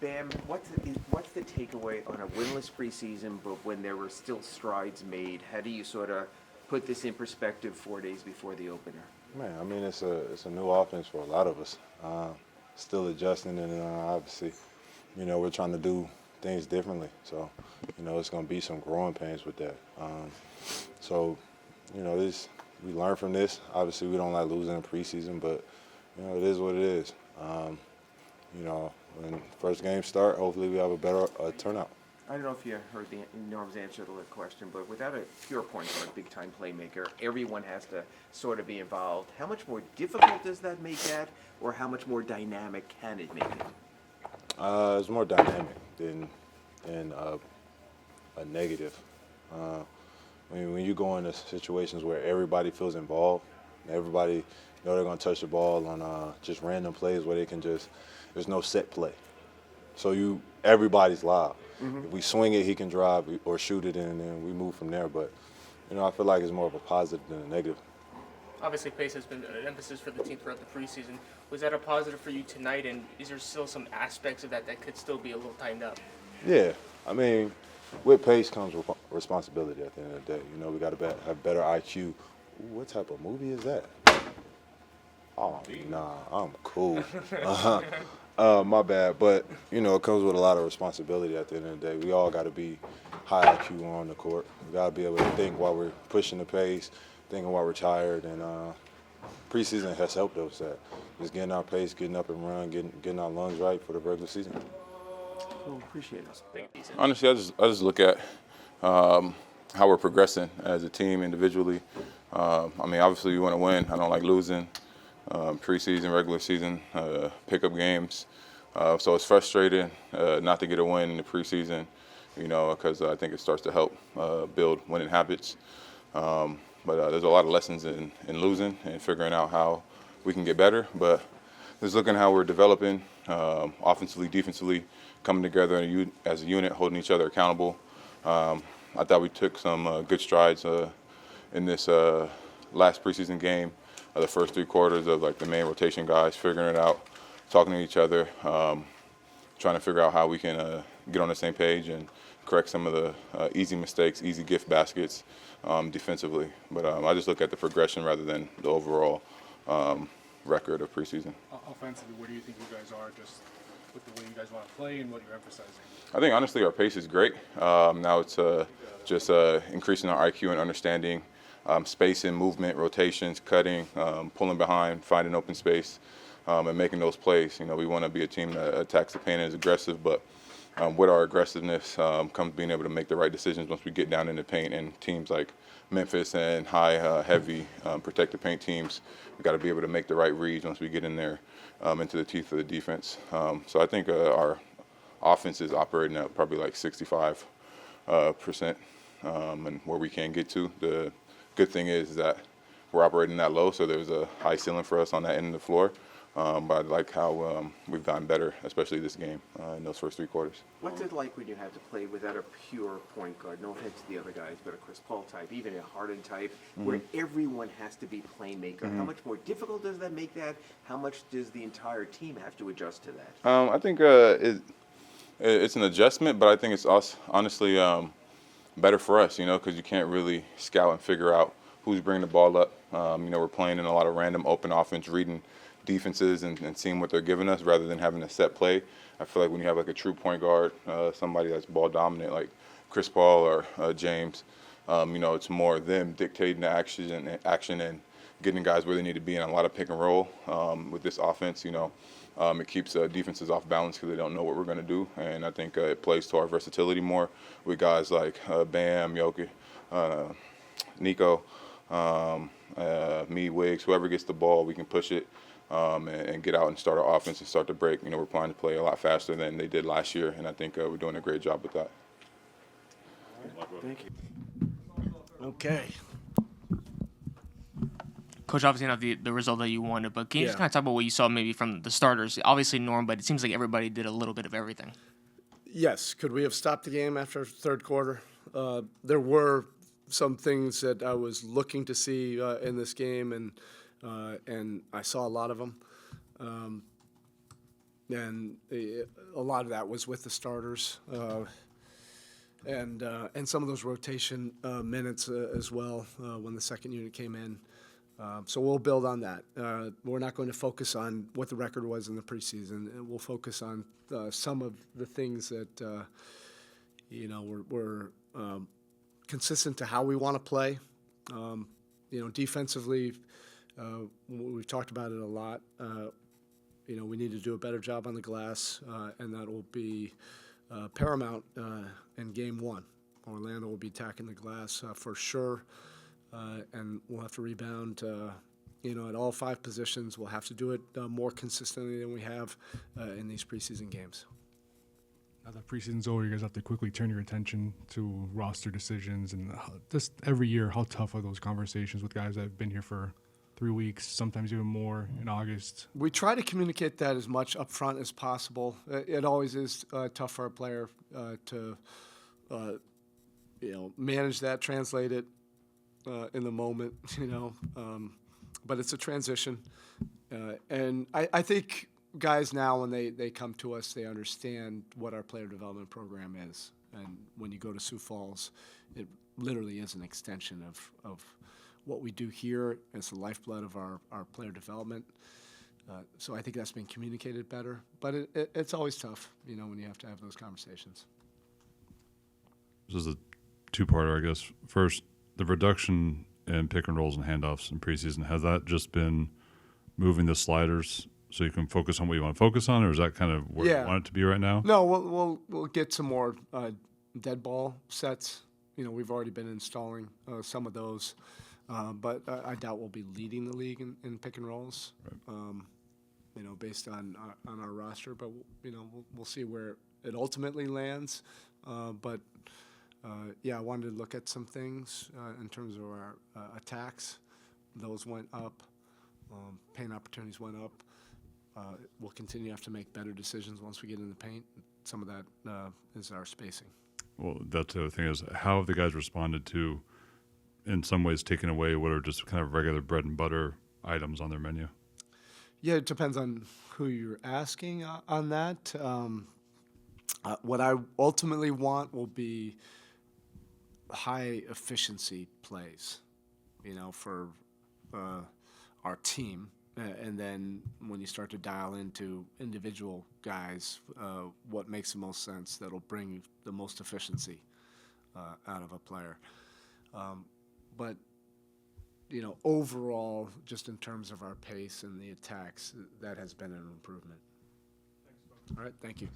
Bam, what's the takeaway on a winless preseason, but when there were still strides made? How do you sort of put this in perspective 4 days before the opener? Man, I mean, it's a new offense for a lot of us. Still adjusting, and obviously, we're trying to do things differently. So, it's going to be some growing pains with that. We learn from this. Obviously, we don't like losing in preseason, but it is what it is. When first game start, hopefully we have a better turnout. I don't know if you heard Norm's answer to the question, but without a pure point guard, big-time playmaker, everyone has to sort of be involved. How much more difficult does that make that, or how much more dynamic can it make it? It's more dynamic than a negative. When you go into situations where everybody feels involved, everybody know they're going to touch the ball on just random plays where they can there's no set play. So everybody's live. Mm-hmm. If we swing it, he can drive or shoot it, and then we move from there. But, I feel like it's more of a positive than a negative. Obviously, pace has been an emphasis for the team throughout the preseason. Was that a positive for you tonight, and is there still some aspects of that could still be a little tightened up? Yeah. I mean, with pace comes responsibility at the end of the day. We got to have better IQ. Ooh, what type of movie is that? Oh, nah, I'm cool. My bad. But, it comes with a lot of responsibility at the end of the day. We all got to be high IQ on the court. We got to be able to think while we're pushing the pace, thinking while we're tired. And preseason has helped us that. Just getting our pace, getting up and run, getting our lungs right for the regular season. Cool, appreciate it. Honestly, I just look at how we're progressing as a team individually. Obviously we want to win. I don't like losing. Preseason, regular season, pickup games. So it's frustrating not to get a win in the preseason, because I think it starts to help build winning habits. But there's a lot of lessons in losing and figuring out how we can get better. But just looking at how we're developing, offensively, defensively, coming together as a unit, holding each other accountable. I thought we took some good strides in this last preseason game. The first 3 quarters of the main rotation guys, figuring it out, talking to each other, trying to figure out how we can get on the same page and correct some of the easy mistakes, easy gift baskets defensively. But I just look at the progression rather than the overall record of preseason. Offensively, where do you think you guys are just with the way you guys want to play and what you're emphasizing? I think, honestly, our pace is great. Now it's just increasing our IQ and understanding spacing, movement, rotations, cutting, pulling behind, finding open space, and making those plays. We want to be a team that attacks the paint and is aggressive, but with our aggressiveness comes being able to make the right decisions once we get down in the paint. And teams like Memphis and heavy, protected paint teams, we got to be able to make the right reads once we get in there into the teeth of the defense. So I think our offense is operating at probably 65%, and where we can get to. The good thing is that we're operating that low, so there's a high ceiling for us on that end of the floor. But I like how we've gotten better, especially this game, in those first 3 quarters. What's it like when you have to play without a pure point guard? No offense to the other guys, but a Chris Paul type, even a Harden type, where everyone has to be playmaker. How much more difficult does that make that? How much does the entire team have to adjust to that? I think it's an adjustment, but I think it's honestly better for us, because you can't really scout and figure out who's bringing the ball up. We're playing in a lot of random open offense, reading defenses and seeing what they're giving us rather than having a set play. I feel like when you have a true point guard, somebody that's ball dominant like Chris Paul or James, it's more them dictating the action and getting guys where they need to be in a lot of pick and roll. With this offense, it keeps defenses off balance because they don't know what we're going to do. And I think it plays to our versatility more with guys like Bam, Jokic, Nico, me, Wiggs, whoever gets the ball, we can push it and get out and start our offense and start to break. We're planning to play a lot faster than they did last year, and I think we're doing a great job with that. Thank you. Okay. Coach, obviously not the result that you wanted, but can you just kind of talk about what you saw maybe from the starters? Obviously Norm, but it seems like everybody did a little bit of everything. Yes. Could we have stopped the game after 3rd quarter? There were some things that I was looking to see in this game, and I saw a lot of them. And a lot of that was with the starters. And some of those rotation minutes as well when the second unit came in. So we'll build on that. We're not going to focus on what the record was in the preseason. We'll focus on some of the things that we're consistent to how we want to play. Defensively, we've talked about it a lot. We need to do a better job on the glass, and that will be paramount in Game 1. Orlando will be attacking the glass for sure, and we'll have to rebound. At all 5 positions, we'll have to do it more consistently than we have in these preseason games. Now that preseason's over, you guys have to quickly turn your attention to roster decisions, and just every year, how tough are those conversations with guys that have been here for 3 weeks, sometimes even more in August? We try to communicate that as much up front as possible. It always is tough for a player to manage that, translate it in the moment, but it's a transition. And I think guys now, when they come to us, they understand what our player development program is. And when you go to Sioux Falls, it literally is an extension of what we do here. It's the lifeblood of our player development. So I think that's been communicated better. But it's always tough, when you have to have those conversations. This is a two-parter, I guess. First, the reduction in pick and rolls and handoffs in preseason, has that just been moving the sliders so you can focus on what you want to focus on, or is that kind of where you want it to be right now? No, we'll get some more dead ball sets. We've already been installing some of those, but I doubt we'll be leading the league in pick and rolls. Right. Based on our roster, but we'll see where it ultimately lands. But I wanted to look at some things in terms of our attacks. Those went up. Paint opportunities went up. We'll continue to have to make better decisions once we get in the paint. Some of that is our spacing. Well, that's the other thing is, how have the guys responded to, in some ways, taking away what are just kind of regular bread and butter items on their menu? Yeah, it depends on who you're asking on that. What I ultimately want will be high efficiency plays, for our team. And then when you start to dial into individual guys, what makes the most sense that'll bring the most efficiency out of a player. But overall, just in terms of our pace and the attacks, that has been an improvement. All right, thank you.